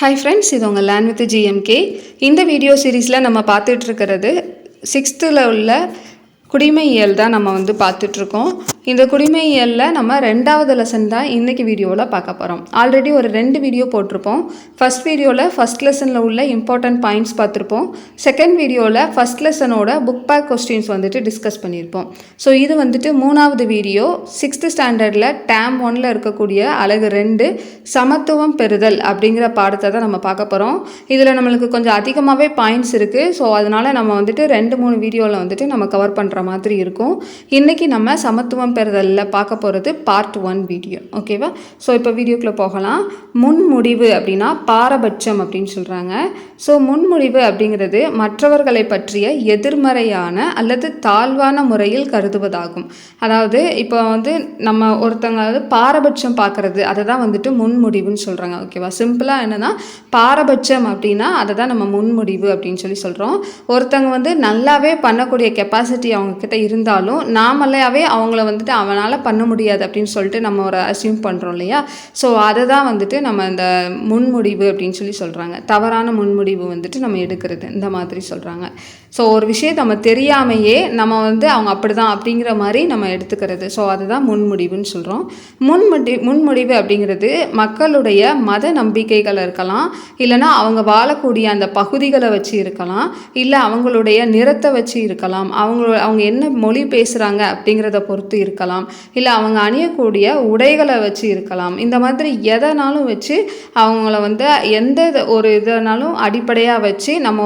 Hi friends, இது உங்கள் learn with GMK. இந்த வீடியோ சீரீஸில் நம்ம பார்த்துட்டு இருக்கிறது 6th உள்ள குடிமையியல் தான் நம்ம பார்த்துட்ருக்கோம். இந்த குடிமையியலில் நம்ம 2வது லெசன் தான் இன்றைக்கி வீடியோவில் பார்க்க போகிறோம். ஆல்ரெடி ஒரு 2 வீடியோ போட்டிருப்போம். ஃபஸ்ட் வீடியோவில் ஃபஸ்ட் லெசனில் உள்ள இம்பார்ட்டன்ட் பாயிண்ட்ஸ் பார்த்துருப்போம். செகண்ட் வீடியோவில் ஃபஸ்ட் லெசனோட புக் பேக் கொஸ்டின்ஸ் டிஸ்கஸ் பண்ணியிருப்போம். ஸோ இது 3வது வீடியோ 6th ஸ்டாண்டர்டில் டேம் 1ல் இருக்கக்கூடிய அலகு 2 சமத்துவம் பெறுதல் அப்படிங்கிற பாடத்தை தான் நம்ம பார்க்க போகிறோம். இதில் நம்மளுக்கு கொஞ்சம் அதிகமாகவே பாயிண்ட்ஸ் இருக்குது. ஸோ அதனால் நம்ம 2-3 வீடியோவில் நம்ம கவர் பண்ணுற மாதிரி இருக்கும். இன்றைக்கி நம்ம சமத்துவம் பெறுதலில் பார்க்க போகிறது பார்ட் 1 வீடியோ. ஓகேவா? ஸோ இப்போ வீடியோக்குள்ளே போகலாம். முன்முடிவு அப்படின்னா பாரபட்சம் அப்படின்னு சொல்கிறாங்க. ஸோ முன்முடிவு அப்படிங்கிறது மற்றவர்களை பற்றிய எதிர்மறையான அல்லது தாழ்வான முறையில் கருதுவதாகும். அதாவது இப்போ நம்ம ஒருத்தங்க பாரபட்சம் பார்க்குறது அதை தான் முன்முடிவுன்னு சொல்கிறாங்க. ஓகேவா? சிம்பிளாக என்னென்னா பாரபட்சம் அப்படின்னா அதை தான் நம்ம முன்முடிவு அப்படின்னு சொல்கிறோம். ஒருத்தங்க நல்லாவே பண்ணக்கூடிய கெப்பாசிட்டி அவங்கக்கிட்ட இருந்தாலும் நாமளாவே அவங்கள அவனால் பண்ண முடியாது அப்படின்னு சொல்லிட்டு நம்ம ஒரு அசியூம் பண்ணுறோம் இல்லையா? ஸோ அதை தான் நம்ம இந்த முன்முடிவு அப்படின்னு சொல்கிறாங்க. தவறான முன்முடிவு நம்ம எடுக்கிறது இந்த மாதிரி சொல்கிறாங்க. ஸோ ஒரு விஷயத்தை நம்ம தெரியாமையே நம்ம அவங்க அப்படி தான் அப்படிங்கிற மாதிரி நம்ம எடுத்துக்கிறது. ஸோ அதுதான் முன்முடிவுன்னு சொல்கிறோம். முன்முடிவு அப்படிங்கிறது மக்களுடைய மத நம்பிக்கைகள் இருக்கலாம், இல்லைனா அவங்க வாழக்கூடிய அந்த பகுதிகளை வச்சு இருக்கலாம், இல்லை அவங்களுடைய நிறத்தை வச்சு இருக்கலாம், அவங்க என்ன மொழி பேசுகிறாங்க அப்படிங்கிறத பொறுத்து இருக்கலாம், இல்லை அவங்க அணியக்கூடிய உடைகளை வச்சு இருக்கலாம். இந்த மாதிரி எதனாலும் வச்சு அவங்கள எந்த ஒரு இதனாலும் அடிப்படையாக வச்சு நம்ம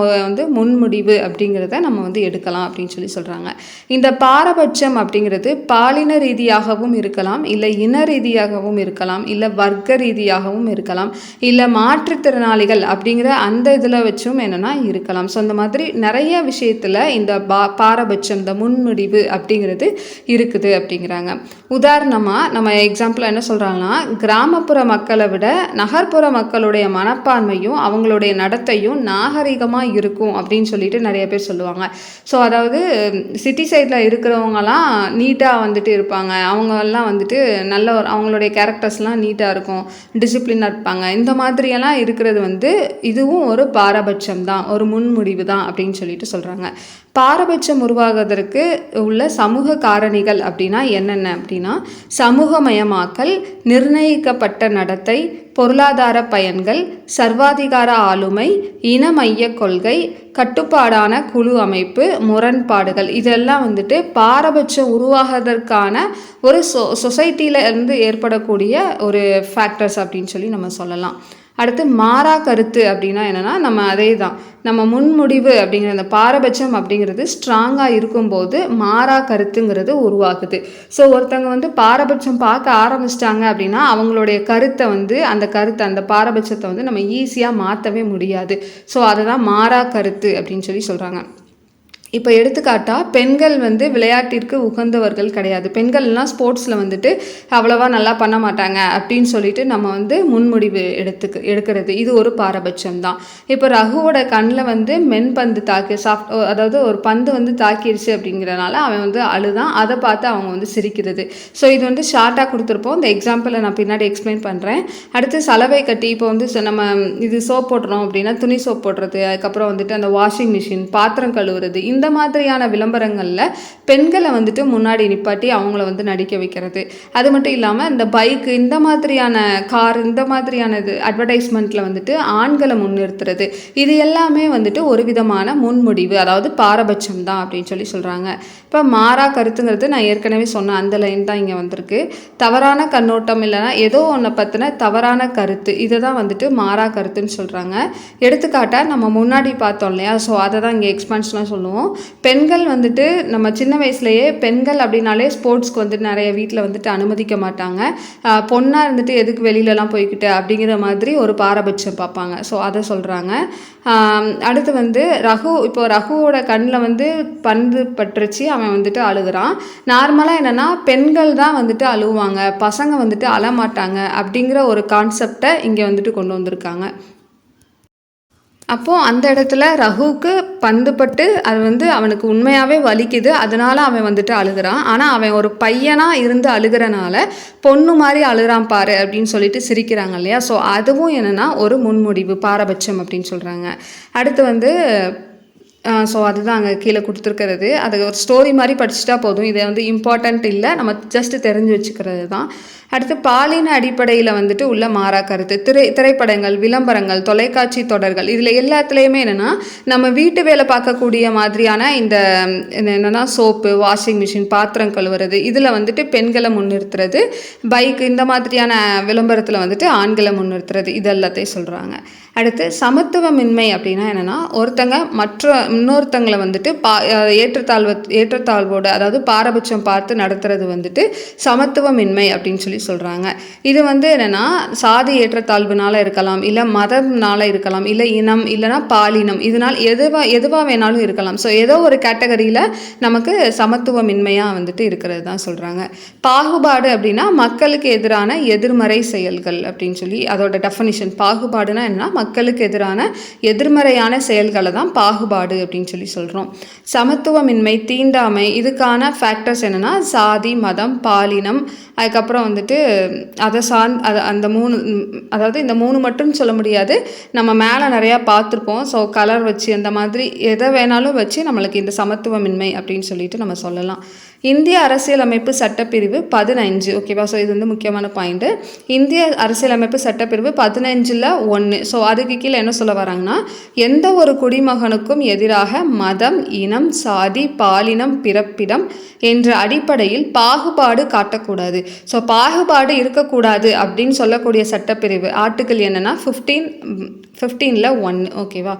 முன்முடிவு அப்படிங்கிறத நம்ம எடுக்கலாம் அப்படின்னு சொல்கிறாங்க. இந்த பாரபட்சம் அப்படிங்கிறது பாலின ரீதியாகவும் இருக்கலாம், இல்லை இன ரீதியாகவும் இருக்கலாம், இல்லை வர்க்க ரீதியாகவும் இருக்கலாம், இல்லை மாற்றுத்திறனாளிகள் அப்படிங்கிற அந்த இதில் வச்சும் என்னென்னா இருக்கலாம். ஸோ அந்த மாதிரி நிறைய விஷயத்தில் இந்த பாரபட்சம் இந்த முன்முடிவு அப்படிங்கிறது இருக்குது அப்படிங்கிறாங்க. உதாரணமாக நம்ம எக்ஸாம்பிளாக என்ன சொல்கிறாங்கன்னா, கிராமப்புற மக்களை விட நகர்ப்புற மக்களுடைய மனப்பான்மையும் அவங்களுடைய நடத்தையும் நாகரிகமாக இருக்கும் அப்படின்னு சொல்லிட்டு நிறைய பேர் சொல்லுவாங்க. ஸோ அதாவது சிட்டி சைடில் இருக்கிறவங்கலாம் நீட்டாக இருப்பாங்க, அவங்கெல்லாம் நல்ல ஒரு அவங்களுடைய கேரக்டர்ஸ்லாம் நீட்டாக இருக்கும், டிசிப்ளினாக இருப்பாங்க. இந்த மாதிரியெல்லாம் இருக்கிறது இதுவும் ஒரு பாரபட்சம் தான், ஒரு முன்முடிவு தான் அப்படின்னு சொல்லிட்டு சொல்கிறாங்க. பாரபட்சம் உருவாகுவதற்கு உள்ள சமூக காரணிகள் அப்படின்னா என்னென்ன அப்படின்னா, சமூகமயமாக்கல், நிர்ணயிக்கப்பட்ட நடத்தை, பொருளாதார பயன்கள், சர்வாதிகார ஆளுமை, இன மைய கொள்கை, கட்டுப்பாடான குழு அமைப்பு, முரண்பாடுகள், இதெல்லாம் பாரபட்சம் உருவாகுவதற்கான ஒரு சொசைட்டியில் இருந்து ஏற்படக்கூடிய ஒரு ஃபேக்டர்ஸ் அப்படின்னு நம்ம சொல்லலாம். அடுத்து மாறா கருத்து அப்படின்னா என்னென்னா, நம்ம அதே தான் நம்ம முன்முடிவு அப்படிங்கிற அந்த பாரபட்சம் அப்படிங்கிறது ஸ்ட்ராங்காக இருக்கும்போது மாறா கருத்துங்கிறது உருவாகுது. ஸோ ஒருத்தவங்க பாரபட்சம் பார்க்க ஆரம்பிச்சிட்டாங்க அப்படின்னா அவங்களுடைய கருத்தை அந்த பாரபட்சத்தை நம்ம ஈஸியாக மாற்றவே முடியாது. ஸோ அதை தான் மாறா கருத்து அப்படின்னு சொல்கிறாங்க. இப்போ எடுத்துக்காட்டாக பெண்கள் விளையாட்டிற்கு உகந்தவர்கள் கிடையாது, பெண்கள்லாம் ஸ்போர்ட்ஸில் அவ்வளோவா நல்லா பண்ண மாட்டாங்க அப்படின்னு சொல்லிட்டு நம்ம முன்முடிவு எடுக்கிறது, இது ஒரு பாரபட்சம் தான். இப்போ ரகுவோட கண்ணில் மென்பந்து அதாவது ஒரு பந்து தாக்கிடுச்சு அப்படிங்கிறனால அவன் அழுதான், அதை பார்த்து அவங்க சிரிக்கிறது. ஸோ இது ஷார்ட்டாக கொடுத்துருப்போம். இந்த எக்ஸாம்பிளை நான் பின்னாடி எக்ஸ்பிளைன் பண்ணுறேன். அடுத்து சலவை கட்டி, இப்போ நம்ம இது சோப் போடுறோம் அப்படின்னா துணி சோப் போடுறது, அதுக்கப்புறம் அந்த வாஷிங் மிஷின், பாத்திரம் கழுவுறது, இந்த மாதிரியான விளம்பரங்களில் பெண்களை முன்னாடி நிப்பாட்டி அவங்கள நடிக்க வைக்கிறது. அது மட்டும் இல்லாமல் இந்த பைக்கு, இந்த மாதிரியான கார், இந்த மாதிரியான இது அட்வர்டைஸ்மெண்ட்டில் ஆண்களை முன்னிறுத்துறது, இது எல்லாமே ஒரு விதமான முன்முடிவு, அதாவது பாரபட்சம் தான் அப்படின்னு சொல்கிறாங்க. இப்போ மாறா கருத்துங்கிறது நான் ஏற்கனவே சொன்ன அந்த லைன் தான் இங்கே வந்திருக்கு. தவறான கண்ணோட்டம் இல்லைனா ஏதோ ஒன்றை பற்றின தவறான கருத்து, இதை தான் மாறா கருத்துன்னு சொல்கிறாங்க. எடுத்துக்காட்டாக நம்ம முன்னாடி பார்த்தோம் இல்லையா? ஸோ அதை தான் இங்கே எக்ஸ்பான்ஷனாக சொல்லுவோம். பெண்கள் நம்ம சின்ன வயசுலேயே பெண்கள் அப்படின்னாலே ஸ்போர்ட்ஸ்க்கு நிறைய வீட்டில் அனுமதிக்க மாட்டாங்க. பொண்ணாக எதுக்கு வெளியிலலாம் போய்கிட்டு அப்படிங்கிற மாதிரி ஒரு பாரபட்சம் பார்ப்பாங்க. ஸோ அதை சொல்கிறாங்க. அடுத்து இப்போ ரகுவோட கண்ணில் பந்து பட்டுருச்சு, அவன் அழுகிறான். நார்மலாக என்னென்னா பெண்கள் தான் அழுவாங்க, பசங்க அழமாட்டாங்க அப்படிங்கிற ஒரு கான்செப்டை இங்கே கொண்டு வந்திருக்காங்க. அப்போது அந்த இடத்துல ரகுவுக்கு பந்து பட்டு அது வந்து அவனுக்கு உண்மையாகவே வலிக்குது, அதனால அவன் வந்துட்டு அழுகிறான். ஆனால் அவன் ஒரு பையனாக இருந்து அழுகிறனால பொண்ணு மாதிரி அழுகிறான் பாரு அப்படின்னு சொல்லிட்டு சிரிக்கிறாங்க இல்லையா. ஸோ அதுவும் என்னென்னா ஒரு முன்முடிவு, பாரபட்சம் அப்படின்னு சொல்கிறாங்க. அடுத்து வந்து ஸோ அதுதான் அங்கே கீழே கொடுத்துருக்கிறது. அது ஒரு ஸ்டோரி மாதிரி படிச்சுட்டா போதும், இதை வந்து இம்பார்ட்டண்ட் இல்லை, நம்ம ஜஸ்ட்டு தெரிஞ்சு வச்சுக்கிறது தான். அடுத்து பாலின அடிப்படையில் வந்துட்டு உள்ள மாறா கருத்து. திரைப்படங்கள், விளம்பரங்கள், தொலைக்காட்சி தொடர்கள், இதில் எல்லாத்துலேயுமே என்னென்னா நம்ம வீட்டு வேலை பார்க்கக்கூடிய மாதிரியான இந்த என்னென்னா சோப்பு, வாஷிங் மிஷின், பாத்திரம் கழுவுறது, இதில் வந்துட்டு பெண்களை முன்னிறுத்துறது, பைக் இந்த மாதிரியான விளம்பரத்தில் வந்துட்டு ஆண்களை முன்னிறுத்துறது, இது எல்லாத்தையும் சொல்கிறாங்க. அடுத்து சமத்துவமின்மை அப்படின்னா என்னென்னா ஒருத்தங்க இன்னொருத்தங்களை வந்துட்டு ஏற்றத்தாழ்வோடு, அதாவது பாரபட்சம் பார்த்து நடத்துறது வந்துட்டு சமத்துவமின்மை அப்படின்னு சொல்லி சொல்கிறாங்க. இது வந்து என்னென்னா சாதி ஏற்றத்தாழ்வுனால இருக்கலாம், இல்லை மதம்னால இருக்கலாம், இல்லை இனம், இல்லைனா பாலினம், இதனால் எதுவாக வேணாலும் இருக்கலாம். ஸோ ஏதோ ஒரு கேட்டகரியில் நமக்கு சமத்துவமின்மையாக வந்துட்டு இருக்கிறது தான் சொல்கிறாங்க. பாகுபாடு அப்படின்னா மக்களுக்கு எதிரான எதிர்மறை செயல்கள் அப்படின்னு சொல்லி அதோட டெஃபனிஷன். பாகுபாடுனா என்னன்னா மக்களுக்கு எதிரான எதிர்மறையான செயல்களை தான் பாகுபாடு அப்படின்னு சொல்லி சொல்கிறோம். சமத்துவமின்மை, தீண்டாமை, இதுக்கான ஃபேக்டர்ஸ் என்னென்னா சாதி, மதம், பாலினம், அதுக்கப்புறம் வந்துட்டு அதை அந்த 3, அதாவது இந்த 3 மட்டும் சொல்ல முடியாது, நம்ம மேலே நிறையா பார்த்துருப்போம். ஸோ கலர் வச்சு அந்த மாதிரி எதை வேணாலும் வச்சு நம்மளுக்கு இந்த சமத்துவமின்மை அப்படின்னு சொல்லிட்டு நம்ம சொல்லலாம். இந்திய அரசியலமைப்பு சட்டப்பிரிவு 15, ஓகேவா. ஸோ இது வந்து முக்கியமான பாயிண்ட்டு. இந்திய அரசியலமைப்பு சட்டப்பிரிவு 15ல் 1. ஸோ அதுக்கு கீழே என்ன சொல்ல வராங்கன்னா, எந்த ஒரு குடிமகனுக்கும் எதிராக மதம், இனம், சாதி, பாலினம், பிறப்பிடம் என்ற அடிப்படையில் பாகுபாடு காட்டக்கூடாது. ஸோ பாகுபாடு இருக்கக்கூடாது அப்படின்னு சொல்லக்கூடிய சட்டப்பிரிவு ஆர்டிக்கிள் என்னென்னா 15ல் 1, ஓகேவா.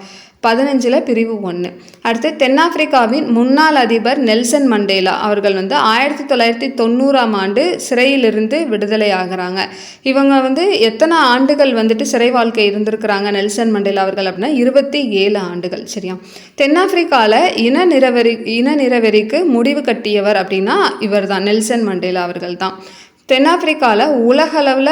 15ல் பிரிவு 1. அடுத்து தென்னாப்பிரிக்காவின் முன்னாள் அதிபர் நெல்சன் மண்டேலா அவர்கள் வந்து 1990ஆம் ஆண்டு சிறையிலிருந்து விடுதலை ஆகிறாங்க. இவங்க வந்து எத்தனை ஆண்டுகள் வந்துட்டு சிறை வாழ்க்கை இருந்திருக்கிறாங்க நெல்சன் மண்டேலா அவர்கள் அப்படின்னா 27 ஆண்டுகள். சரியா. தென்னாப்பிரிக்காவில் இன நிறவெறிக்கு முடிவு கட்டியவர் அப்படின்னா இவர் தான், நெல்சன் மண்டேலா அவர்கள் தான். தென்னாப்பிரிக்காவில் உலகளவில்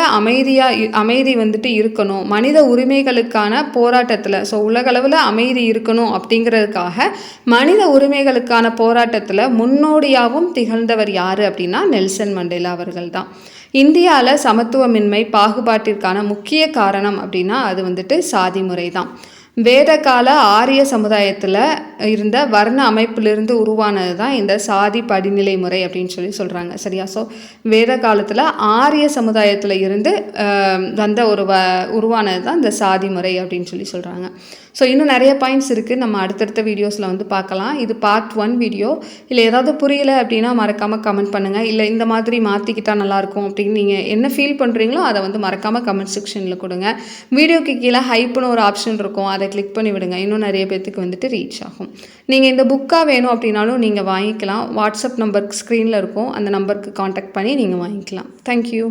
அமைதி வந்துட்டு இருக்கணும், மனித உரிமைகளுக்கான போராட்டத்தில், ஸோ உலகளவில் அமைதி இருக்கணும் அப்படிங்கிறதுக்காக மனித உரிமைகளுக்கான போராட்டத்தில் முன்னோடியாகவும் திகழ்ந்தவர் யார் அப்படின்னா நெல்சன் மண்டேலா அவர்கள் தான். இந்தியாவில் சமத்துவமின்மை, பாகுபாட்டிற்கான முக்கிய காரணம் அப்படின்னா அது வந்துட்டு சாதி முறை தான். வேதகால ஆரிய சமுதாயத்தில் இருந்த வர்ண அமைப்பிலிருந்து உருவானது தான் இந்த சாதி படிநிலை முறை அப்படின்னு சொல்கிறாங்க. சரியா. ஸோ வேத காலத்தில் ஆரிய சமுதாயத்தில் இருந்து வந்த உருவானது தான் இந்த சாதி முறை அப்படின்னு சொல்கிறாங்க. ஸோ இன்னும் நிறைய பாயிண்ட்ஸ் இருக்குது, நம்ம அடுத்தடுத்த வீடியோஸில் வந்து பார்க்கலாம். இது பார்ட் 1 வீடியோ. இல்லை ஏதாவது புரியலை அப்படின்னா மறக்காமல் கமெண்ட் பண்ணுங்கள். இல்லை இந்த மாதிரி மாற்றிக்கிட்டால் நல்லாயிருக்கும் அப்படின்னு நீங்கள் என்ன ஃபீல் பண்ணுறீங்களோ அதை வந்து மறக்காமல் கமெண்ட் செக்ஷனில் கொடுங்க. வீடியோக்கு கீழே ஹைப்னு ஒரு ஆப்ஷன் இருக்கும், அதை கிளிக் பண்ணி விடுங்க, இன்னும் நிறைய பேர்த்துக்கு வந்துட்டு ரீச் ஆகும். நீங்கள் இந்த புக்காக வேணும் அப்படின்னாலும் நீங்கள் வாங்கிக்கலாம். வாட்ஸ்அப் நம்பருக்கு ஸ்க்ரீனில் இருக்கும், அந்த நம்பருக்கு காண்டாக்ட் பண்ணி நீங்கள் வாங்கிக்கலாம். தேங்க்யூ.